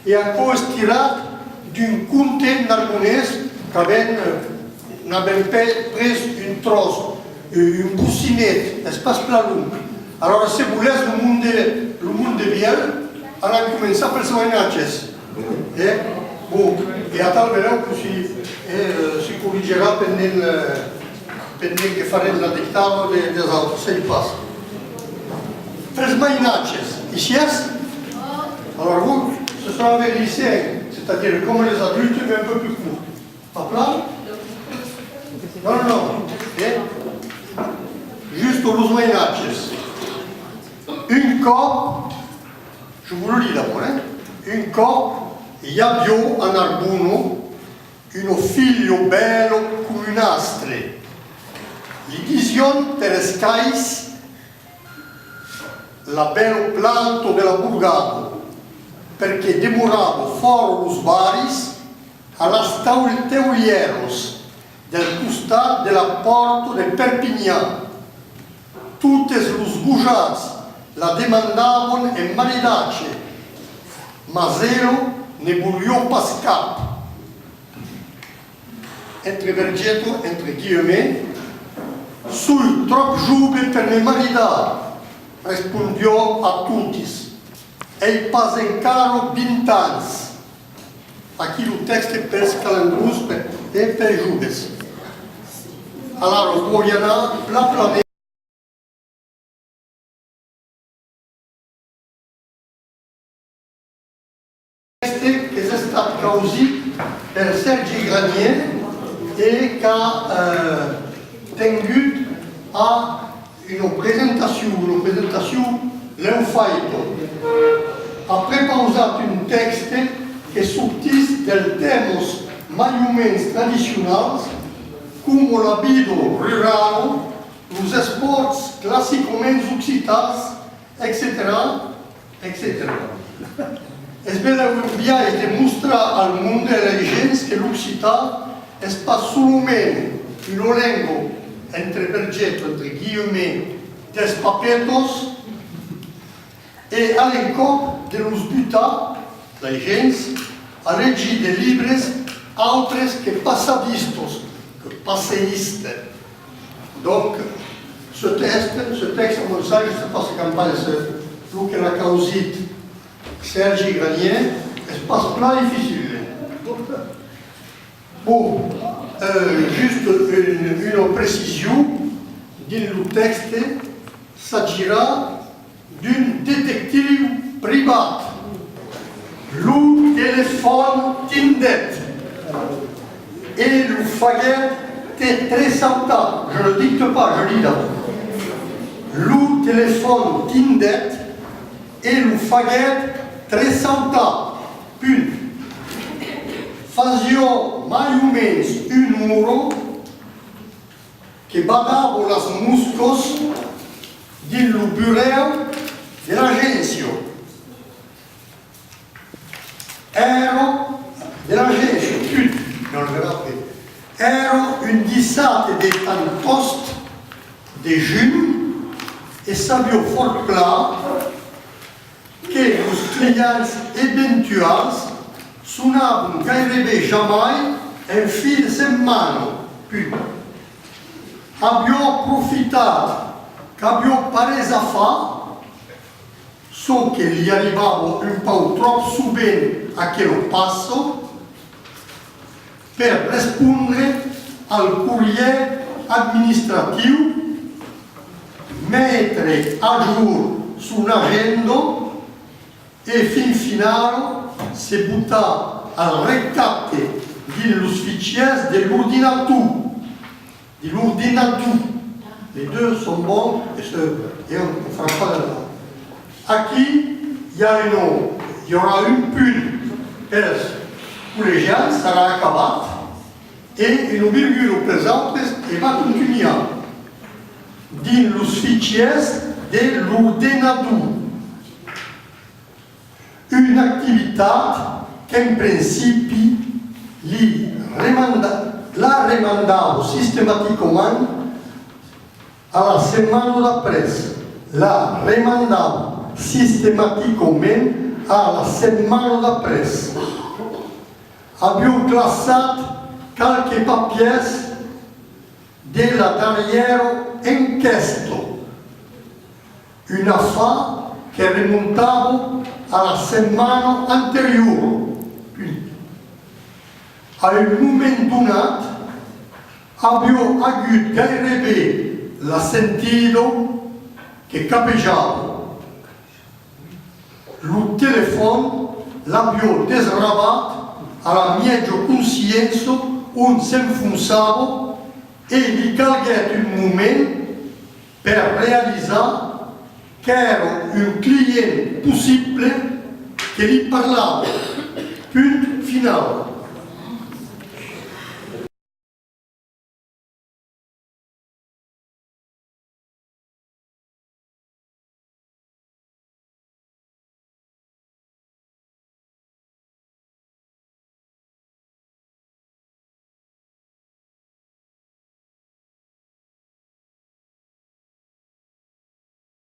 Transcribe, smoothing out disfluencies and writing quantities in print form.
e aquò estirat d'un conte narbonès n'avem pres un tros, un boussinet, espace pla long. Alors, se volés le monde de biel, han començat pels mainatges. Bon, e a tal vereu que si corrigerà pendent que farem la dictada dels altres, se hi passa. Pels mainatges, ici és? Alors vous, ce sera avec lycéens, c'est-à-dire comme les adultes, mais un peu plus court. Pas plat? Non, non. Juste aux mainatges. Un cop, je vous le lis d'abord, un cop, hi aviò a Narbuno uno figlio bello come un astre. Gli dision per escais la bello planto della Burgado, perché demoravo foro los baris a las teulieros del costat de la porta de Perpignan. Tutes los gujats la demandaven en maridache, ma zero ne vogliò pas cap. Entre vergetto, entre guillemets, sui trop giube per me maridar, rispondió a tutis. Ei pas encaro 20 ans. Aqui o texto é per calandrus e per jubes. Allora, vogliano la planeta. Causit per Sergi Granier et qu'a tingut a una presentació l'heu faito. Après pausat un texte que sortís del temes mayuments tradicionals com la vida rural, los esports clàssicament occitans, etc. Es belauviat de mostrar al món de la gent que l'occità és pas solament una llengua, entre vergetto, entre guillemets, dels papetos, e a l'encop de los butar, la gent, a regir de libres altres que passadistos, que passeistes. Donc, ce texte, à mon sens, je ne sais pas si campagne c'est ce que l'a causit Sergi Granier, espace plat difficile. Bon, juste une précision, dans le texte, s'agira d'un détective privat. Le téléphone tindet et le faguet est très sympa. Je ne le dicte pas, je lis d'abord. Le téléphone tindet et le faguet très sympa. Punt. Fazio mai o menys un muro que badavo las muscos dins lo bureau de l'agència. Ero de l'agència, punt, non le rappelé. Ero un 17 de tantost de juny e sabio fort clar que os clients eventuals sonaven gairebé jamais en fi de setmana. Abbiò approfitat che abbiò pares a fa, so che gli arrivavo un po' troppo subent a che lo passo, per rispondere al courrier amministratiu, mettere a jour sull'agenda e fin finale si butta al recapte dello fichiers de l'ordinateur. Les deux sont bons et on ne fera pas de là. Aquí il y aura un punt pour les gens, ça sera acabat, et une virgule présente et va continuer. Dans los fichiers de l'ordinateur. Une activité qu'en principe la remandavo systématiquement à la semaine d'après. La remandavo systématiquement alla settimana d'après. Abbiamo classato qualche papiers della dernière enquête, une affaire che remontava alla settimana anteriore. A un moment donat, abbiamo avuto gairebé la sentito che capeggiava. Il telefono l'abbiamo desrabato alla mia coscienza, on s'enfonçava e gli calguette un moment per realizzare che era un cliente possibile che gli parlava. Punto finale.